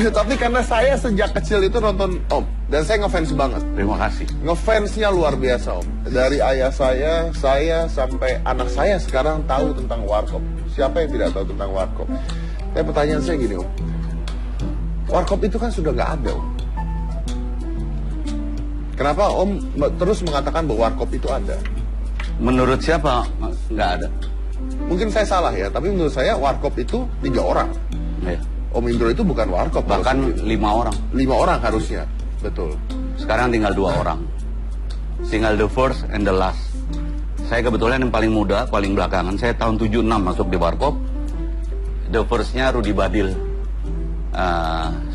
Tapi karena saya sejak kecil itu nonton Om, dan saya ngefans banget. Terima kasih. Ngefansnya luar biasa Om. Dari ayah saya sampai anak saya sekarang tahu tentang Warkop. Siapa yang tidak tahu tentang Warkop? Tapi pertanyaan saya gini Om, Warkop itu kan sudah nggak ada Om. Kenapa Om terus mengatakan bahwa Warkop itu ada? Menurut siapa nggak ada? Mungkin saya salah ya, tapi menurut saya Warkop itu 3 orang. Ya. Om Indro itu bukan Warkop. Bahkan 5 orang. 5 orang harusnya, betul. Sekarang tinggal 2 orang. Tinggal the first and the last. Saya kebetulan yang paling muda, paling belakangan. Saya tahun 76 masuk di Warkop. The first-nya Rudi Badil,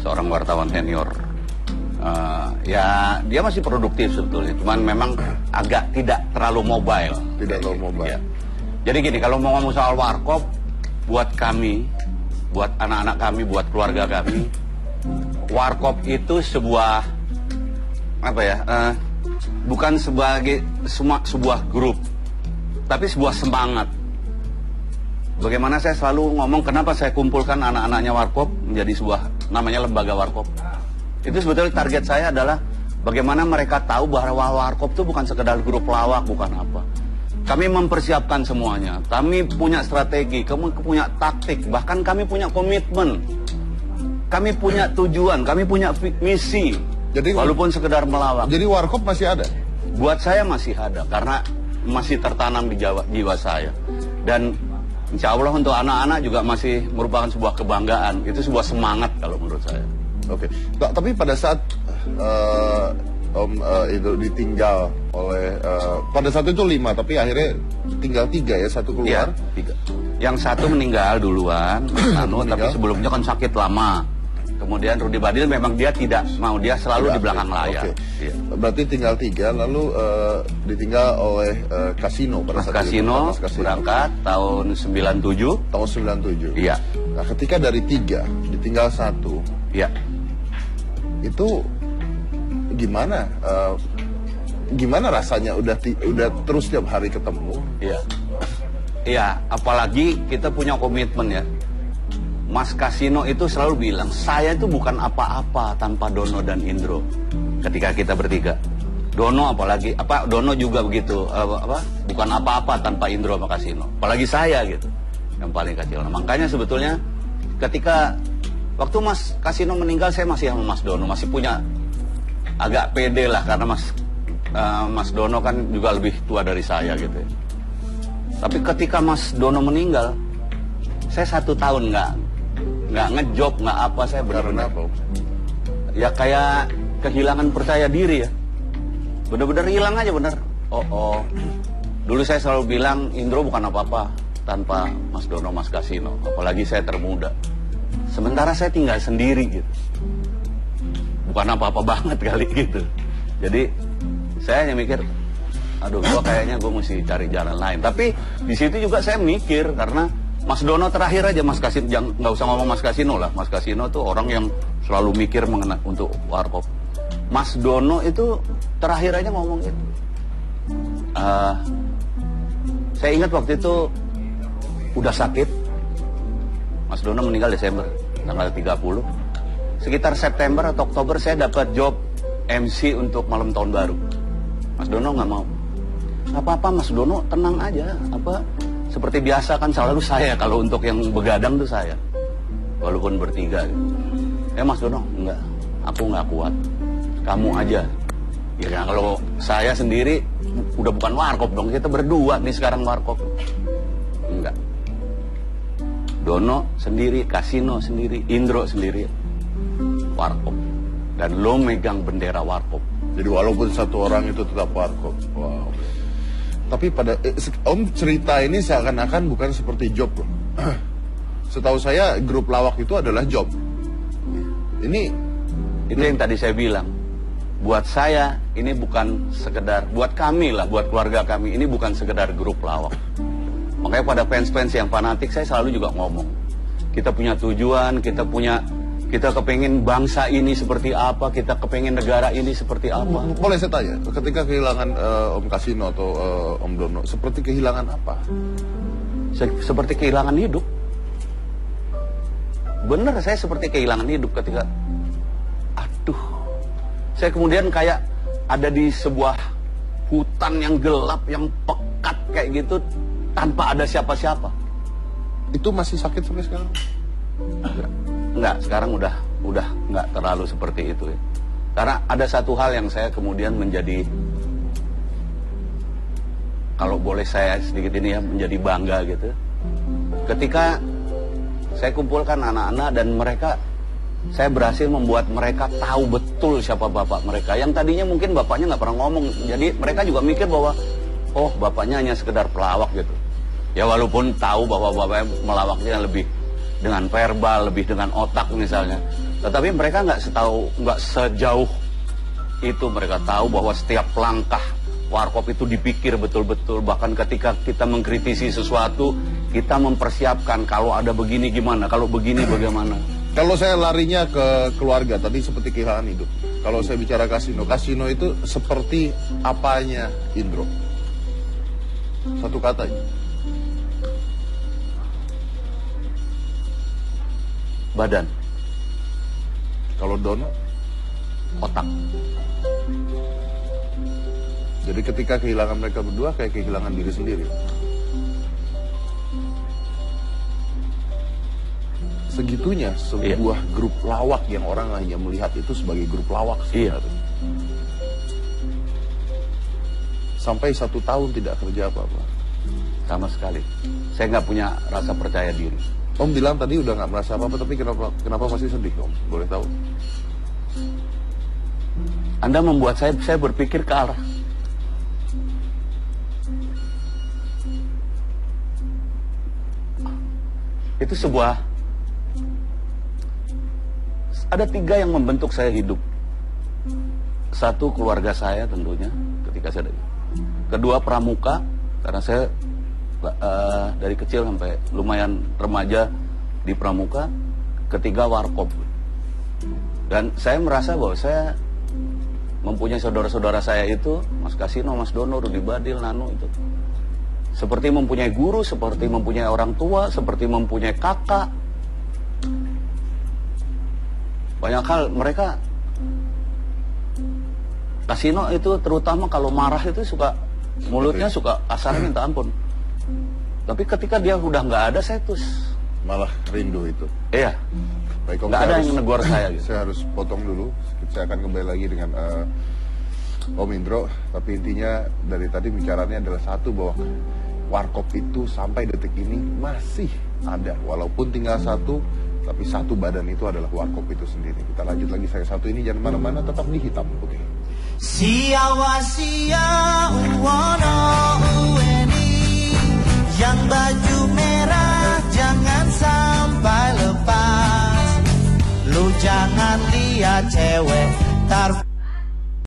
seorang wartawan senior. Ya dia masih produktif sebetulnya, cuman memang agak tidak terlalu mobile. Tidak terlalu mobile. Ya. Jadi gini, kalau mau ngomong soal Warkop, buat kami, buat anak-anak kami, buat keluarga kami, Warkop itu sebuah apa ya? Bukan sebagai sebuah grup, tapi sebuah semangat. Bagaimana saya selalu ngomong, kenapa saya kumpulkan anak-anaknya Warkop menjadi sebuah namanya lembaga Warkop. Itu sebetulnya target saya adalah bagaimana mereka tahu bahwa Warkop itu bukan sekedar grup lawak, bukan apa. Kami mempersiapkan semuanya. Kami punya strategi, kami punya taktik, bahkan kami punya komitmen. Kami punya tujuan, kami punya misi. Jadi walaupun sekedar melawak. Jadi Warkop masih ada? Buat saya masih ada, karena masih tertanam di jiwa saya. Dan insya Allah untuk anak-anak juga masih merupakan sebuah kebanggaan. Itu sebuah semangat kalau menurut saya. Oke, tapi pada saat Om itu ditinggal oleh pada saat itu 5, tapi akhirnya tinggal 3 ya, 1 keluar. Ya, 3. Yang 1 meninggal duluan, tapi sebelumnya kan sakit lama. Kemudian Rudi Badil memang dia tidak mau, dia selalu di belakang layar. Okay. Ya. Berarti tinggal 3, lalu ditinggal oleh Kasino pada saat Kasino itu. Berangkat tahun 97. Tahun 97. Iya. Nah, ketika dari 3 ditinggal 1. Iya. Itu gimana? Gimana rasanya udah terus tiap hari ketemu? Iya. Iya, apalagi kita punya komitmen ya. Mas Kasino itu selalu bilang, saya itu bukan apa-apa tanpa Dono dan Indro. Ketika kita bertiga. Dono apalagi, Dono juga begitu, bukan apa-apa tanpa Indro sama Kasino. Apalagi saya gitu, yang paling kecil. Nah, makanya sebetulnya ketika waktu Mas Kasino meninggal, saya masih sama Mas Dono, masih punya agak pede lah, karena Mas Dono kan juga lebih tua dari saya gitu ya. Tapi ketika Mas Dono meninggal, saya 1 tahun nggak ngejob, nggak apa, saya benar-benar ya kayak kehilangan percaya diri ya, bener-bener hilang aja bener. Dulu saya selalu bilang Indro bukan apa-apa tanpa Mas Dono, Mas Kasino, apalagi saya termuda. Sementara saya tinggal sendiri gitu, bukan apa-apa banget kali gitu. Jadi saya hanya mikir, aduh, kayaknya gue mesti cari jalan lain. Tapi di situ juga saya mikir, karena Mas Dono terakhir aja, Mas Kasino, nggak usah ngomong Mas Kasino lah. Mas Kasino tuh orang yang selalu mikir untuk Warkop. Mas Dono itu terakhir aja ngomong gitu. Saya ingat waktu itu udah sakit. Mas Dono meninggal Desember, tanggal 30. Sekitar September atau Oktober saya dapat job MC untuk malam tahun baru. Mas Dono nggak mau. Nggak apa-apa Mas Dono, tenang aja. Seperti biasa kan selalu saya, kalau untuk yang begadang tuh saya. Walaupun bertiga gitu. Mas Dono, enggak. Aku nggak kuat. Kamu aja. Ya kalau saya sendiri udah bukan Warkop dong. Kita berdua nih sekarang Warkop. Enggak. Dono sendiri, Kasino sendiri, Indro sendiri. Warkop. Dan lo megang bendera Warkop. Jadi walaupun 1 orang itu tetap Warkop. Wow. Tapi pada Om cerita ini seakan-akan bukan seperti job loh. Setahu saya grup lawak itu adalah job. Ini itu yang tadi saya bilang. Buat saya ini bukan sekedar, buat kami lah, buat keluarga kami ini bukan sekedar grup lawak. Makanya pada fans-fans yang fanatik saya selalu juga ngomong, kita punya tujuan, kita kepengen bangsa ini seperti apa, kita kepengen negara ini seperti apa. Boleh saya tanya, ketika kehilangan Om Kasino atau Om Dono, seperti kehilangan apa? Seperti kehilangan hidup. bener saya seperti kehilangan hidup ketika, aduh, saya kemudian kayak ada di sebuah hutan yang gelap, yang pekat kayak gitu, tanpa ada siapa-siapa. Itu masih sakit sampai sekarang? Enggak, sekarang udah enggak terlalu seperti itu ya. Karena ada satu hal yang saya kemudian menjadi, kalau boleh saya sedikit ini ya, menjadi bangga gitu. Ketika saya kumpulkan anak-anak dan mereka, saya berhasil membuat mereka tahu betul siapa bapak mereka. Yang tadinya mungkin bapaknya nggak pernah ngomong. Jadi mereka juga mikir bahwa, oh bapaknya hanya sekedar pelawak gitu. Ya walaupun tahu bahwa bapaknya melawaknya lebih dengan verbal, lebih dengan otak misalnya. Tetapi mereka nggak sejauh itu. Mereka tahu bahwa setiap langkah Warkop itu dipikir betul-betul. Bahkan ketika kita mengkritisi sesuatu, kita mempersiapkan kalau ada begini gimana, kalau begini bagaimana. Kalau saya larinya ke keluarga, tadi seperti kehilangan hidup. Kalau saya bicara kasino, kasino itu seperti apanya Indro? Satu kata aja. Badan. Kalau Dono? Otak. Jadi ketika kehilangan mereka berdua, kayak kehilangan diri sendiri. Segitunya sebuah grup lawak yang orang hanya melihat itu sebagai grup lawak sebenarnya. Sampai 1 tahun tidak kerja apa-apa. Sama sekali. Saya nggak punya rasa percaya diri. Om bilang tadi udah nggak merasa apa-apa, tapi kenapa masih sedih Om? Boleh tahu? Anda membuat saya berpikir ke arah. Itu ada 3 yang membentuk saya hidup. 1, keluarga saya tentunya ketika saya kedua, pramuka, karena saya dari kecil sampai lumayan remaja di pramuka. Ketiga, Warkop. Dan saya merasa bahwa saya mempunyai saudara-saudara saya itu, Mas Kasino, Mas Dono, Rudi Badil, Nano itu, seperti mempunyai guru, seperti mempunyai orang tua, seperti mempunyai kakak. Banyak hal mereka. Kasino itu terutama kalau marah itu suka, mulutnya suka kasar minta ampun. Tapi ketika dia udah nggak ada, saya terus malah rindu itu. Iya. Baik, nggak ada yang negor saya gitu. Saya harus potong dulu. Saya akan kembali lagi dengan Om Indro. Tapi intinya dari tadi bicaranya adalah satu, bahwa Warkop itu sampai detik ini masih ada. Walaupun tinggal 1, tapi 1 badan itu adalah Warkop itu sendiri. Kita lanjut lagi, saya satu ini, jangan mana-mana, tetap di Hitam Putih. Sia-sia uwono uweni, yang baju merah jangan sampai lepas. Lu jangan lihat cewek tar